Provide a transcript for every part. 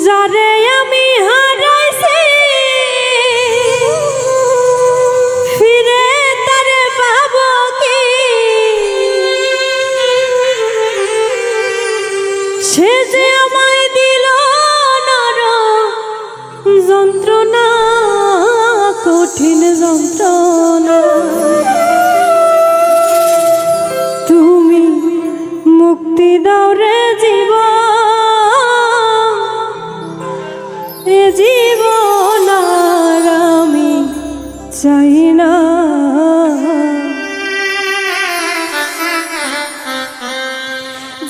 যারে আমি হারাইছি ফিরে তারে পাবো কি? সে যে আমায় দিল নরম যন্ত্রণা, কঠিন যন্ত্রণা। তুমি মুক্তি দাও রে জীবন, এ জীবন আর আমি চাই না।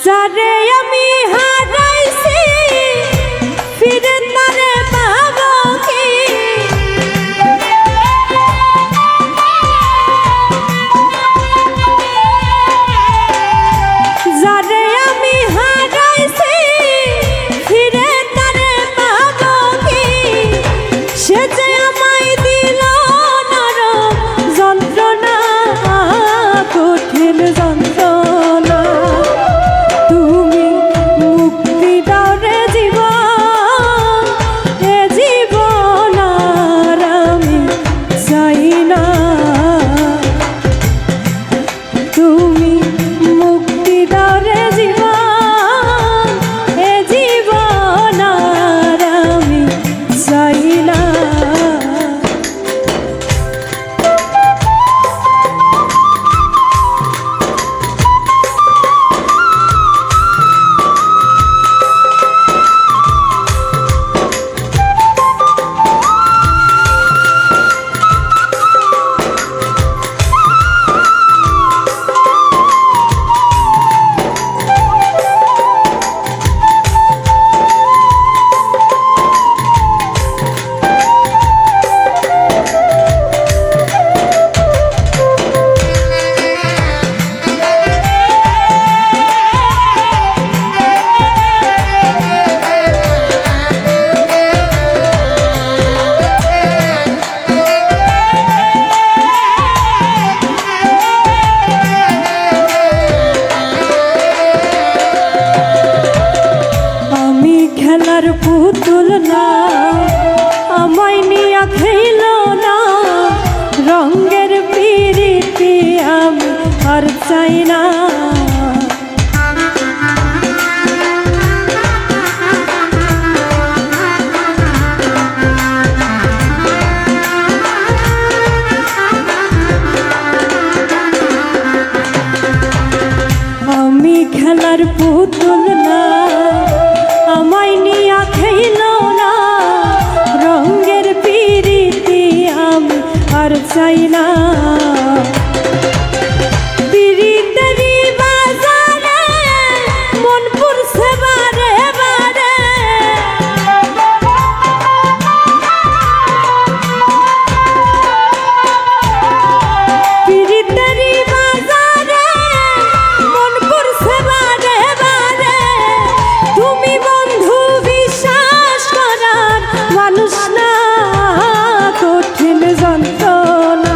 যারে আমি হারাইছি ফিরে তারে পাবো কি? যারে আমি হারাইছি ফিরে তারে পাবো কি? সে যে আমায় দিল নরম যন্ত্রণা, কঠিন যন্ত্রণা। তুমি মুক্তি দাও রে জীবন, এ জীবন আর আমি চাই না। তুমি মুক্তি দাও রে জীবন, এ জীবন আর আমি চাই না। খেলার পুতুল না, আমায় নিয়া খেল না, রঙের পিরিতি আমি আর চাই না। আমি খেলার পুতুল না, আমায় নিয়া খেল না, রঙের পিরিতি আমি আর চাই না। পিরিতেরই বাজারে মন পুরছে বারে বারে, পিরিতেরই বাজারে মন পুরছে বারে বারে। তুমি বন্ধু বিশ্বাস করার মানুষ না, কঠিন যন্ত্রণা।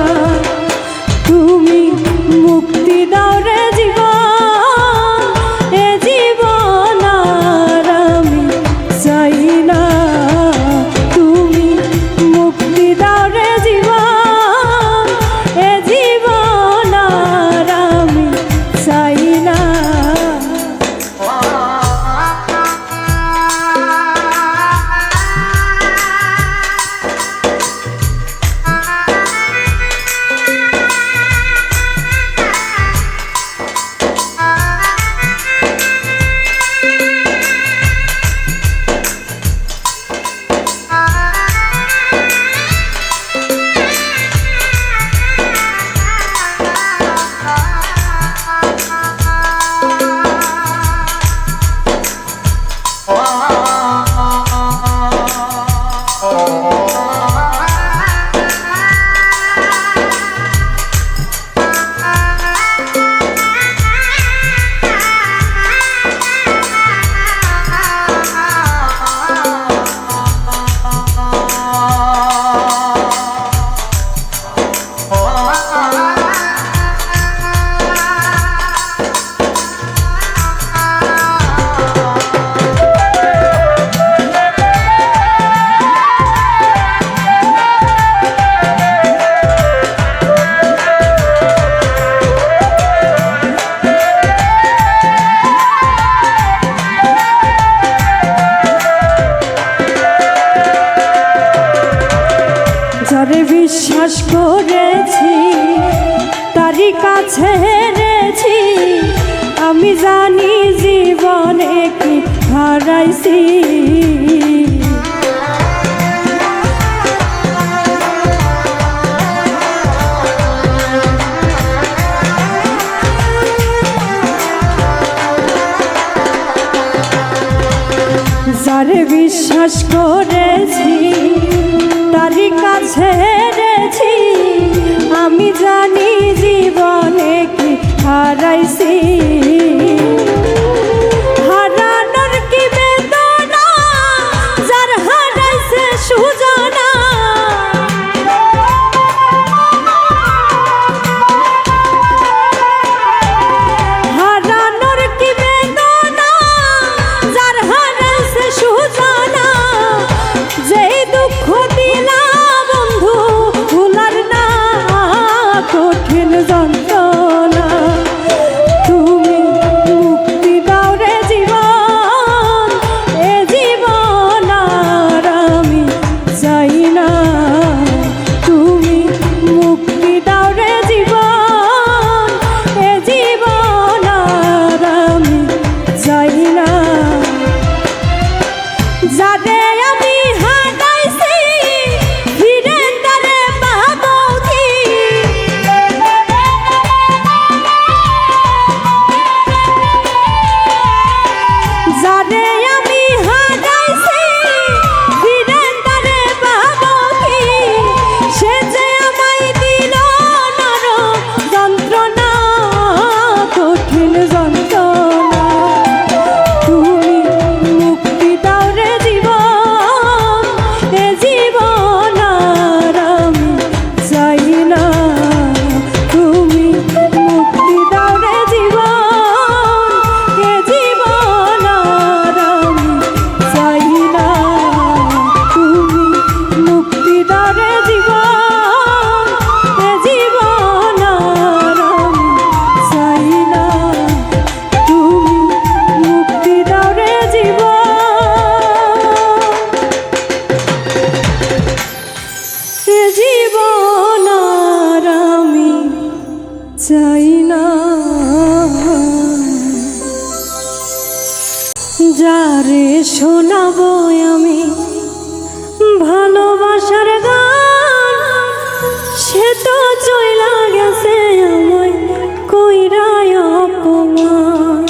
বিশ্বাস করেছি তারই কাছে হেরেছি আমি জানি জীবনে কি হারাইছি যারে বিশ্বাস করেছি তারই কাছে হেরেছি আমি জানি জীবনে কি হারাইছি হারানোর কি বেদনা যার হারাইছে সুজানা হারানোর কি বেদনা যার হারাইছে সুজানা যেই দুঃখ দিলা বন্ধু ভুলার না কঠিন যন্ত্রণা তুমি মুক্তি দাও রে জীবন এ জীবন আর আমি চাই না তুমি মুক্তি দাও রে জীবন এ জীবন আর আমি চাই না যারে আমি হারাইছি ফিরে তারে পাবো কি যারে আমি হারাইছি ফিরে তারে পাবো কি সে যে আমায় দিল নরক যন্ত্রণা কঠিন যন্ত্রণা তুমি মুক্তি দাও রে জীবন এ জীবন আর আমি চাই না তুমি মুক্তি দাও রে জীবন এ জীবন আর আমি চাই না তুমি মুক্তি দাও রে জীবন এ জীবন আর আমি চাই না তুমি মুক্তি দাও রে জীবন এ জীবন আর আমি চাই না যারে শোনাবো আমি ভালোবাসার গান সে তো চইলা গেছে আমায় কইরা অপমান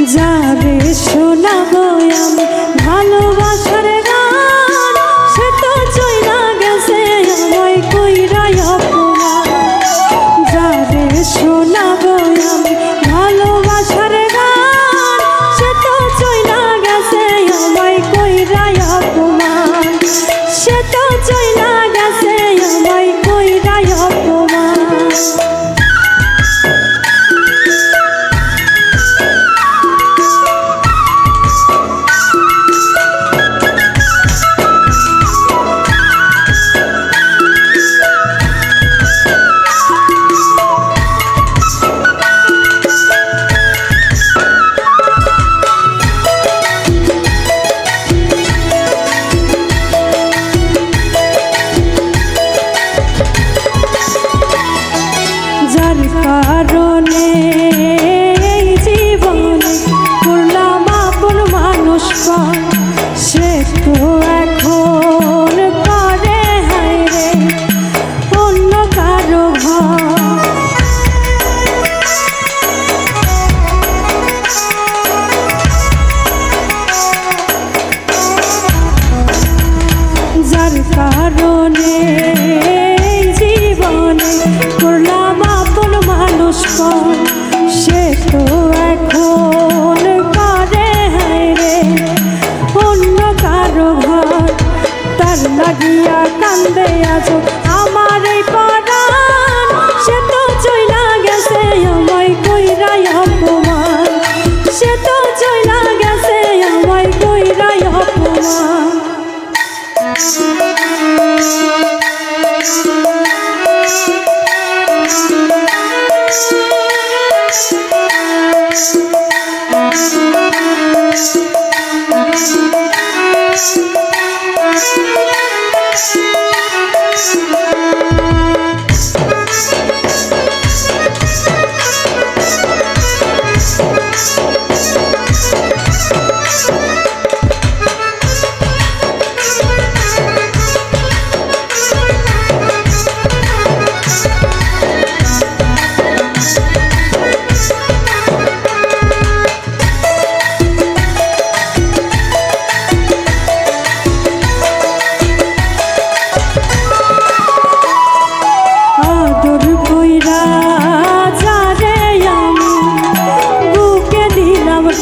যারে শোনাবো আমি ভালোবাসার গান সে তো চইলা গেছে আমায় কইরা অপমান যারে শোনাবো আমি ভালোবাসার গান সে তো চইলা গেছে আমায় কইরা অপমান সে তো চইলা গেছে আমায় কইরা অপমান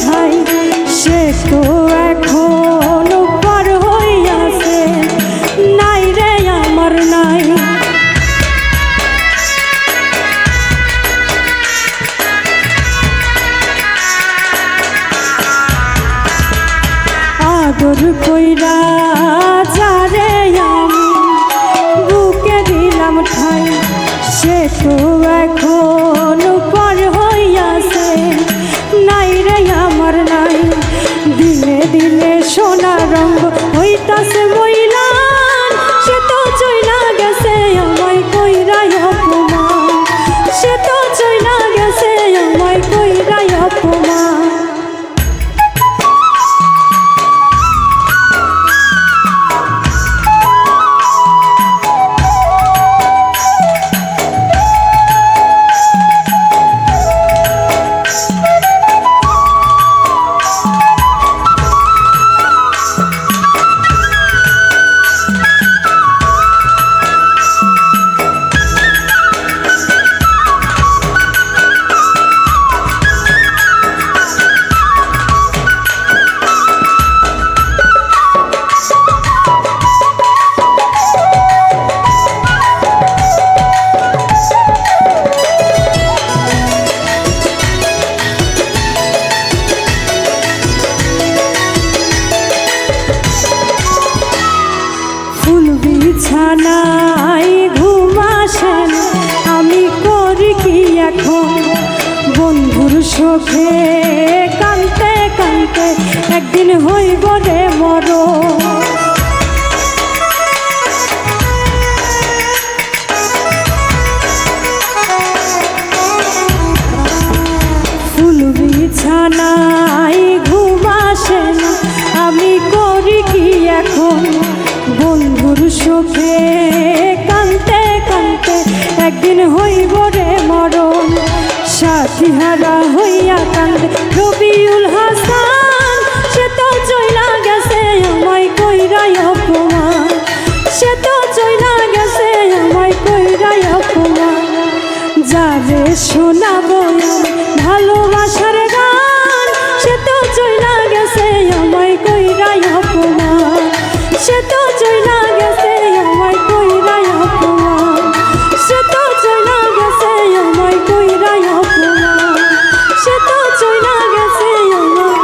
ঠাই সে তো এখন পার হইয়াছে, নাই রে আমার নাই। আদর কইরা যারে আমি বুকে দিলাম ঠাই সে তো এখন পার হইয়াছে, নাই রে আমার নাই। দিলে দিলে সোনা রঙ হইতাছে মইলান, সে তো চইলা গেছে আমায় কইরা অপমান, সে তো চইলা গেছে আমায় কইরা অপমান। বিছানায় ঘুম আসে না, আমি করি কি এখন বন্ধুর শোকে কানতে কানতে একদিন হইব রে মরণ। ফুল বিছানায় ঘুম আসে না, আমি করি কি এখন বন্ধুর শোকে কানতে কানতে একদিন হইব রে মরণ। সাথী হারা হইয়া কান্দে রবিউল হাসান, সে তো চইলা গেছে আমায় কইরা অপমান, সে তো চইলা গেছে আমায় কইরা অপমান। যারে শোনাবো ভালোবাসার গান, সে তো চইলা গেছে আমায় কইরা অপমান, সে তো চইলা গেছে আমায় কইরা অপমান, সে তো চইলা গেছে আমায় কইরা অপমান, সে তো চইলা গেছে আমায়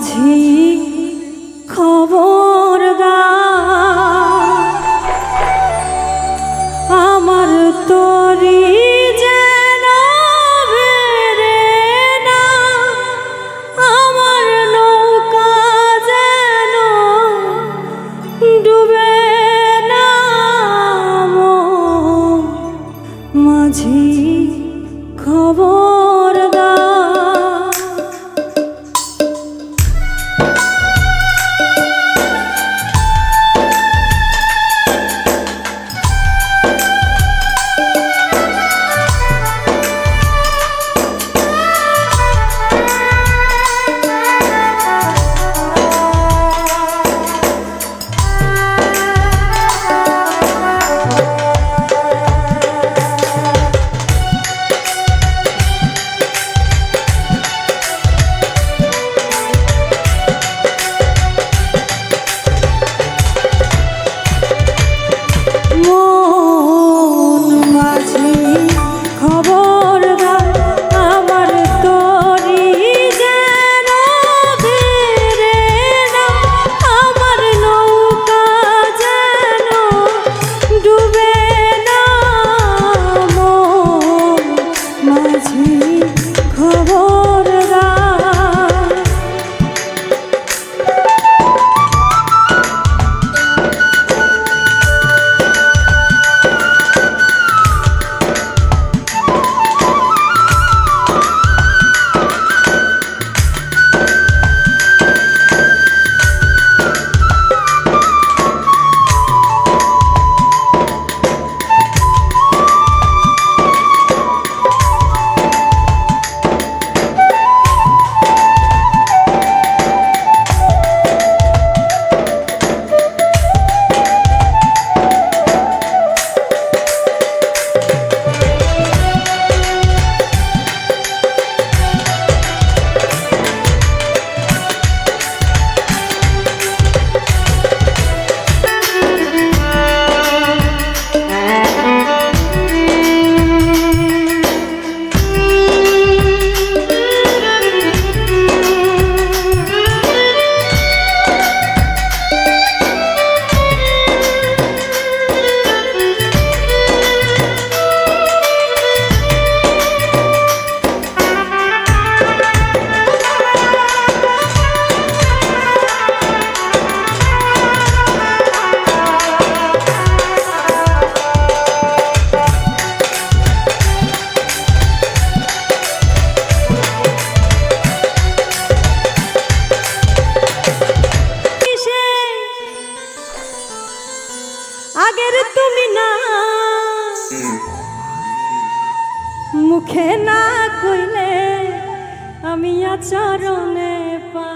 মাঝি খবরদার আমার তরি যেন বেরে না, আমার নৌকা যেন ডুবে না, মাঝি খবরদার। আগের তুমি না মুখে না কইলে আমি আচরণে পাই।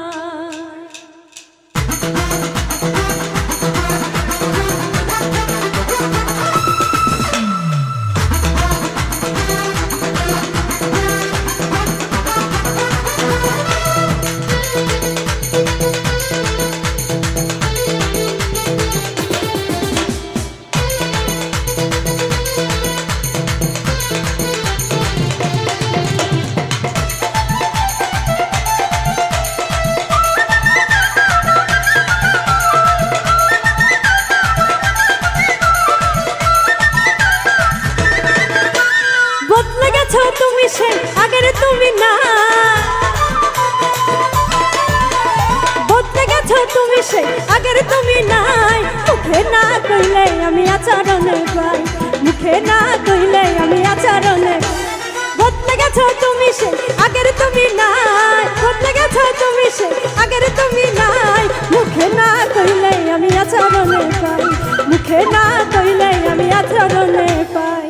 তুমি সে আগের তুমি না বদলে গেছো তুমি সে আগের তুমি নাই। মুখে না কইলে আমি আচরণে পাই, মুখে না কইলে আমি আচরণে। বদলে গেছো তুমি সে আগের তুমি নাই, বদলে গেছো তুমি সে আগের তুমি নাই। মুখে না কইলে আমি আচরণে পাই, মুখে না কইলে আমি আচরণে পাই।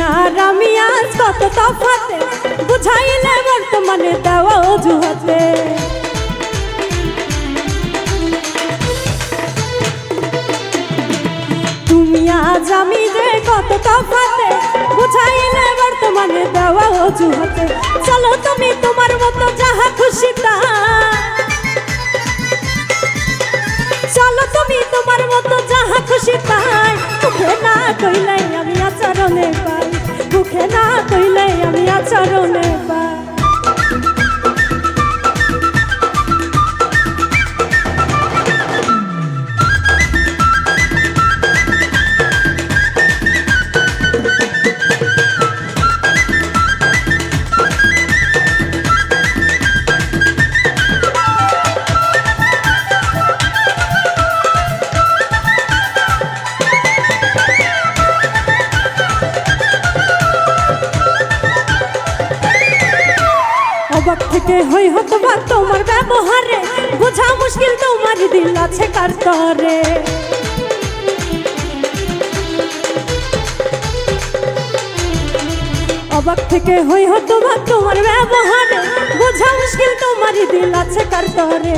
আর আমি আজ কত তফাতে বুঝাইলে বর্তমানে দেওয়া অজুহাতে। তুমি আজ আমি যে কত তফাতে বুঝাইলে বর্তমানে দেওয়া অজুহাতে। চলো তুমি তোমার মতো যাহা খুশি তা, চলো তুমি তোমার মতো যাহা খুশি তাই। মুখে না কইলে আমি আচরণে পাই, মুখে না কইলে আমি আচরণে পাই। অবাক থেকে হই হতবাক তোমার ব্যবহারে, বোঝা মুশকিল তোমার দিল আছে কার তরে। অবাক থেকে হই হতবাক তোমার ব্যবহারে, বোঝা মুশকিল তোমার দিল আছে কার তরে।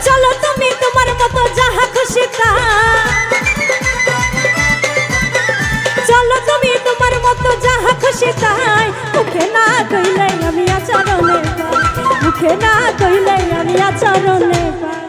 চলো তুমি তোমার মতো যাহা খুশি তা, চলো তুমি তোমার মতো যাহা খুশি তাই। মুখে না কইলে আমি আচরণে পাই, মুখে না কইলে আমি আচরণে পাই।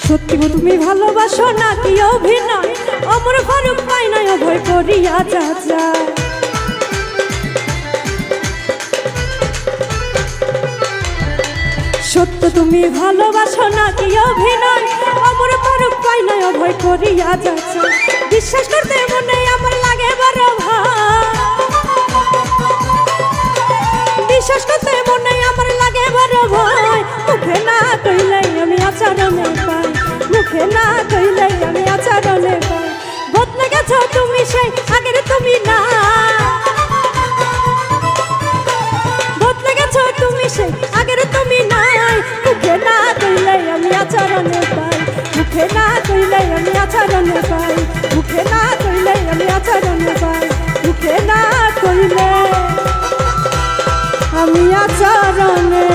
সত্যি তুমি ভালোবাসো নাকি অভিনয়, অমর ফারুক পাই নাই অভয় করিয়া যা যায়। সত্য তুমি ভালোবাসো নাকি অভিনয়, অমর ফারুক পাই নাই অভয় করিয়া যা যায়। বিশ্বাস করতে মনে আমার লাগে বড় ভয়, বিশ্বাস করতে মনে আমার লাগে বড় ভয়। মুখে না কইলে আমি আচরণে পাই, মুখে না কইলে আমি আচরণে পাই। বদলে গেছো তুমি সেই আগের তুমি না, বদলে গেছো তুমি সেই আগের তুমি নাই। মুখে না কইলে আমি আচরণে পাই, মুখে না কইলে আমি আচরণে পাই, মুখে না কইলে আমি আচরণে পাই, মুখে না কইলে আমি আচরণে